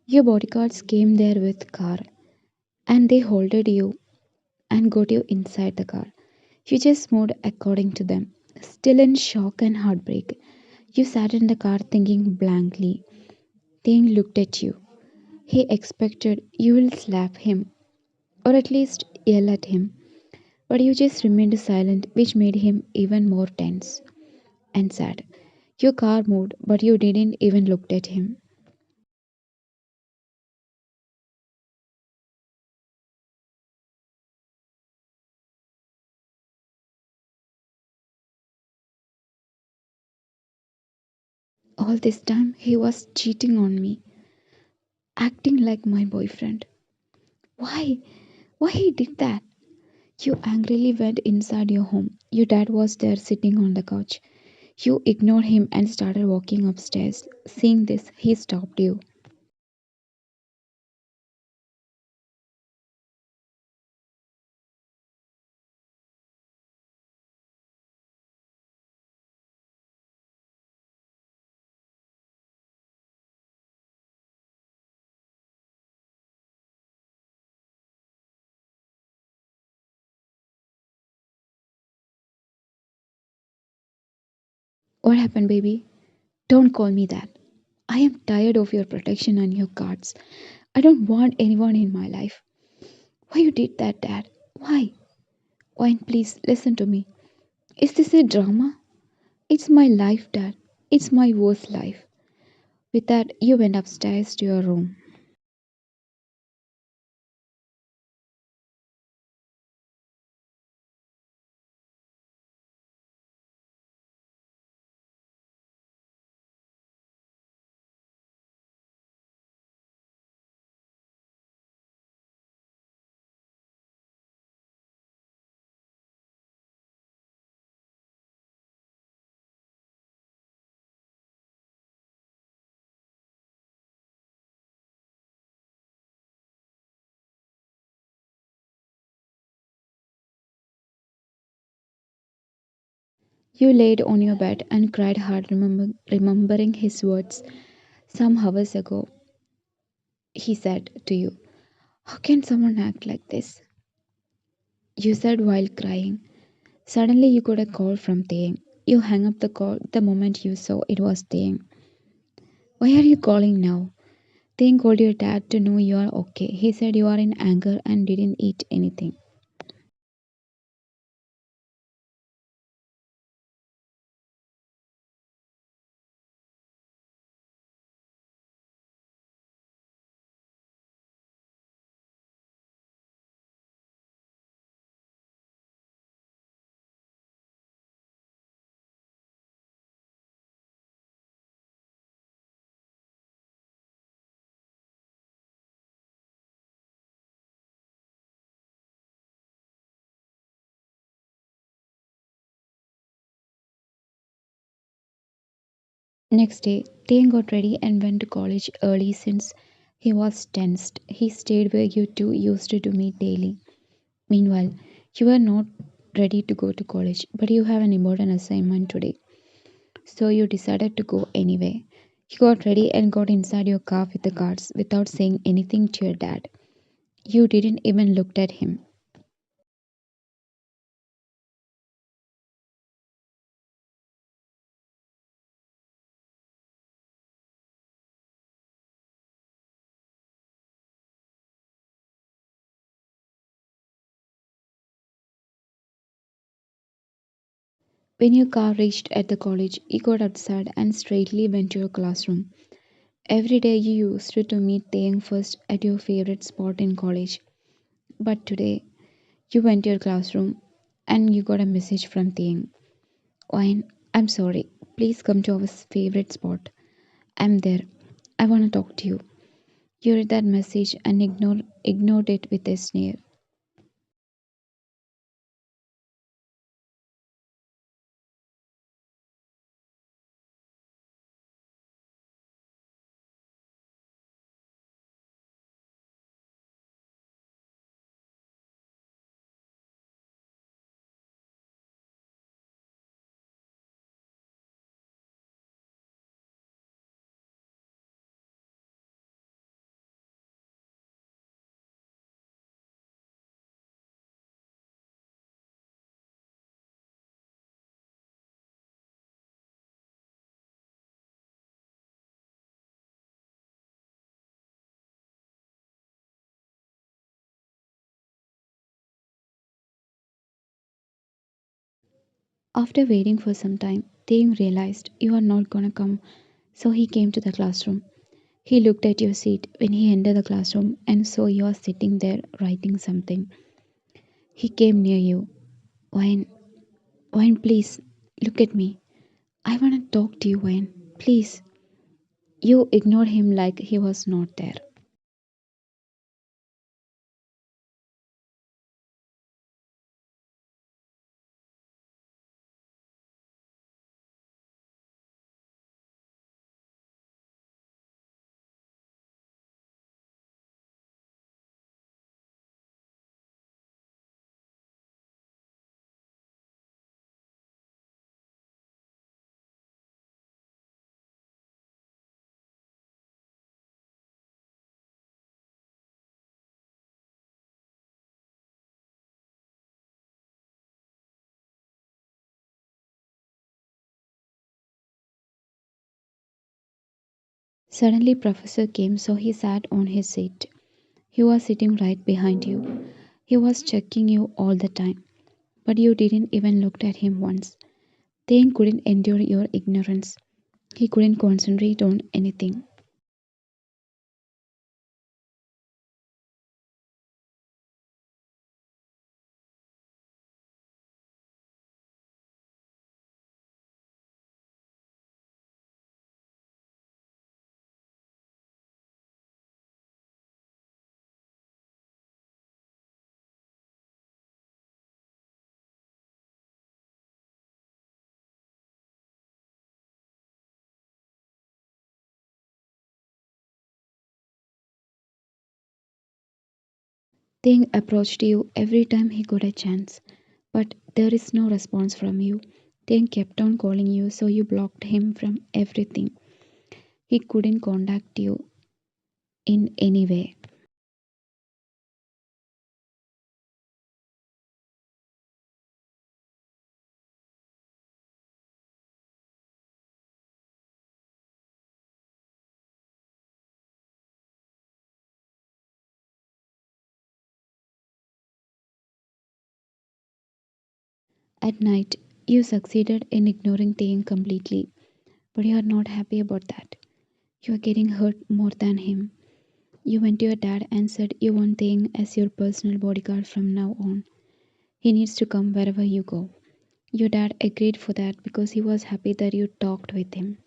Your bodyguards came there with car and they holded you and got you inside the car. You just moved according to them. Still in shock and heartbreak, you sat in the car thinking blankly. Thing looked at you. He expected you will slap him or at least yell at him, but you just remained silent, which made him even more tense and sad. Your car moved, but you didn't even look at him. All this time, he was cheating on me, acting like my boyfriend. Why? Why he did that? You angrily went inside your home. Your dad was there sitting on the couch. You ignored him and started walking upstairs. Seeing this, he stopped you. What happened, baby? Don't call me that. I am tired of your protection and your guards. I don't want anyone in my life. Why you did that, Dad? Why? Why? Please listen to me. Is this a drama? It's my life, Dad. It's my worst life. With that, you went upstairs to your room. You laid on your bed and cried hard, remembering his words. Some hours ago, he said to you, how can someone act like this? You said while crying. Suddenly, you got a call from Taehyung. You hung up the call the moment you saw it was Taehyung. Why are you calling now? Taehyung called your dad to know you are okay. He said you are in anger and didn't eat anything. Next day, Taehyung got ready and went to college early since he was tensed. He stayed where you two used to meet daily. Meanwhile, you are not ready to go to college, but you have an important assignment today. So you decided to go anyway. You got ready and got inside your car with the guards without saying anything to your dad. You didn't even look at him. When your car reached at the college, you got outside and straightly went to your classroom. Every day you used to meet Taeyang first at your favorite spot in college. But today, you went to your classroom and you got a message from Taeyang. Wine, I'm sorry. Please come to our favorite spot. I'm there. I want to talk to you. You read that message and ignored it with a sneer. After waiting for some time, Taeyong realized you are not gonna come, so he came to the classroom. He looked at your seat when he entered the classroom and saw you are sitting there writing something. He came near you. Wayne, Wayne, please, look at me. I wanna talk to you, Wayne. Please. You ignored him like he was not there. Suddenly, Professor came, so he sat on his seat. He was sitting right behind you. He was checking you all the time, but you didn't even look at him once. Thane couldn't endure your ignorance. He couldn't concentrate on anything. Thing approached you every time he got a chance, but there is no response from you. Thing kept on calling you, so you blocked him from everything. He couldn't contact you in any way. At night, you succeeded in ignoring Thing completely, but you are not happy about that. You are getting hurt more than him. You went to your dad and said you want Thing as your personal bodyguard from now on. He needs to come wherever you go. Your dad agreed for that because he was happy that you talked with him.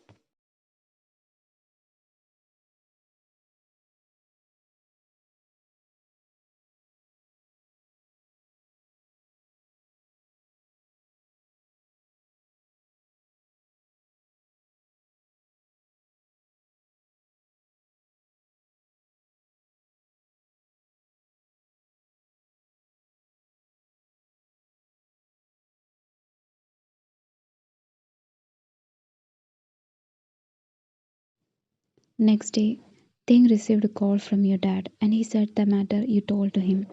Next day, Thing received a call from your dad and he said the matter you told to him,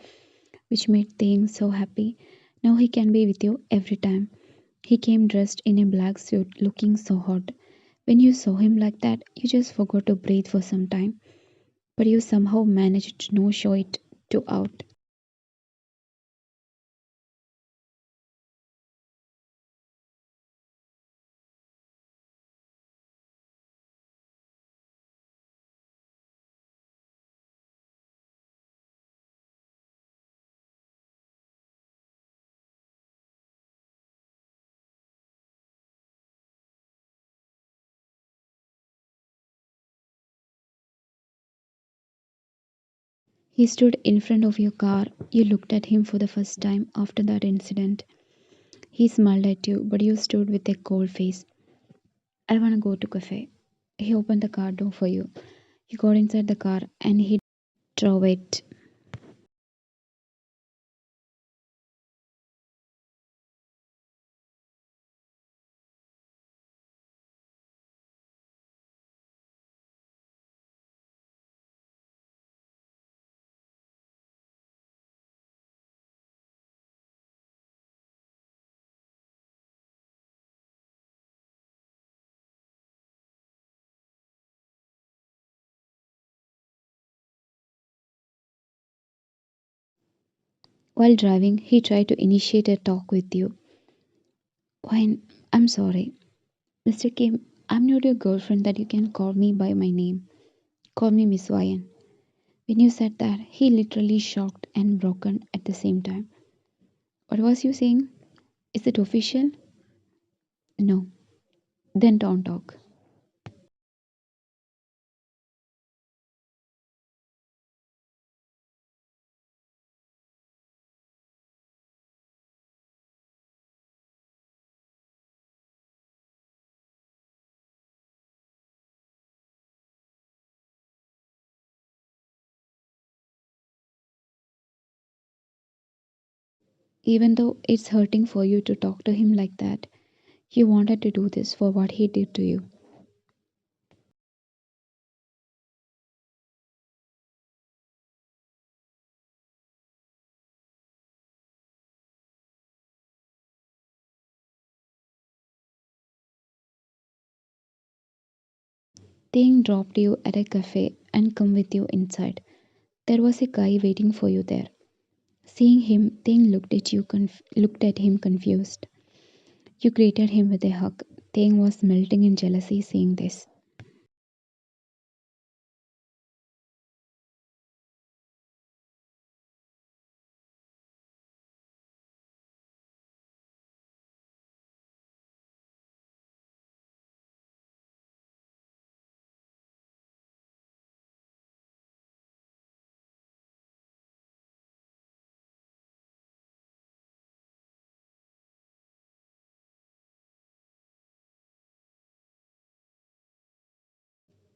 which made Thing so happy. Now he can be with you every time. He came dressed in a black suit looking so hot. When you saw him like that, you just forgot to breathe for some time, but you somehow managed to no show it to out. He stood in front of your car. You looked at him for the first time after that incident. He smiled at you, but you stood with a cold face. I wanna go to cafe. He opened the car door for you. You got inside the car and he drove it. While driving, he tried to initiate a talk with you. Why, I'm sorry. Mr. Kim, I'm not your girlfriend that you can call me by my name. Call me Miss Ryan. When you said that, he literally shocked and broken at the same time. What was you saying? Is it official? No. Then don't talk. Even though it's hurting for you to talk to him like that, you wanted to do this for what he did to you. Ting dropped you at a cafe and come with you inside. There was a guy waiting for you there. Seeing him, Ting looked at him confused. You greeted him with a hug. Ting was melting in jealousy seeing this.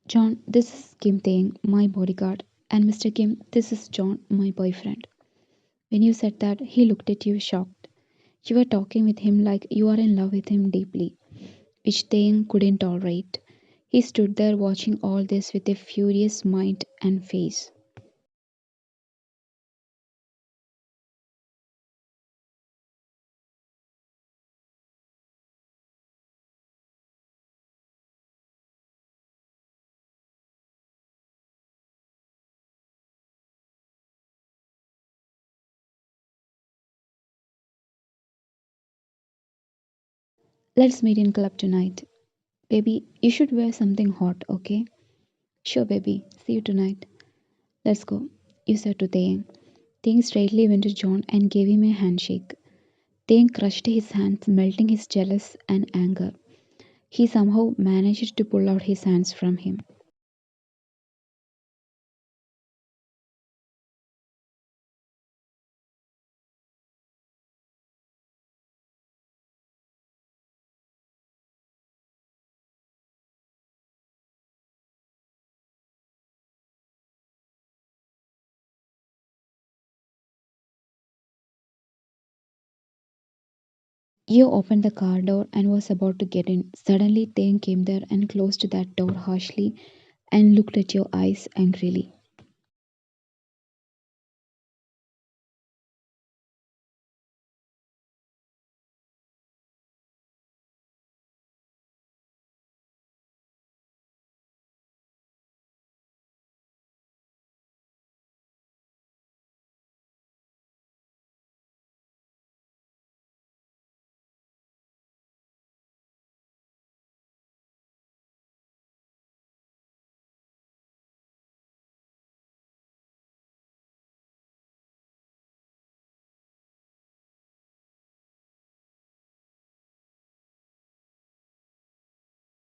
John, this is Kim Taeyang, my bodyguard, and Mr. Kim, this is John, my boyfriend. When you said that, he looked at you shocked. You were talking with him like you are in love with him deeply, which Taeyang couldn't tolerate. He stood there watching all this with a furious mind and face. Let's meet in club tonight. Baby, you should wear something hot, okay? Sure, baby. See you tonight. Let's go, you said to Taeyang. Taeyang straightly went to John and gave him a handshake. Taeyang crushed his hands, melting his jealous and anger. He somehow managed to pull out his hands from him. You opened the car door and was about to get in. Suddenly, Taeyang came there and closed that door harshly and looked at your eyes angrily.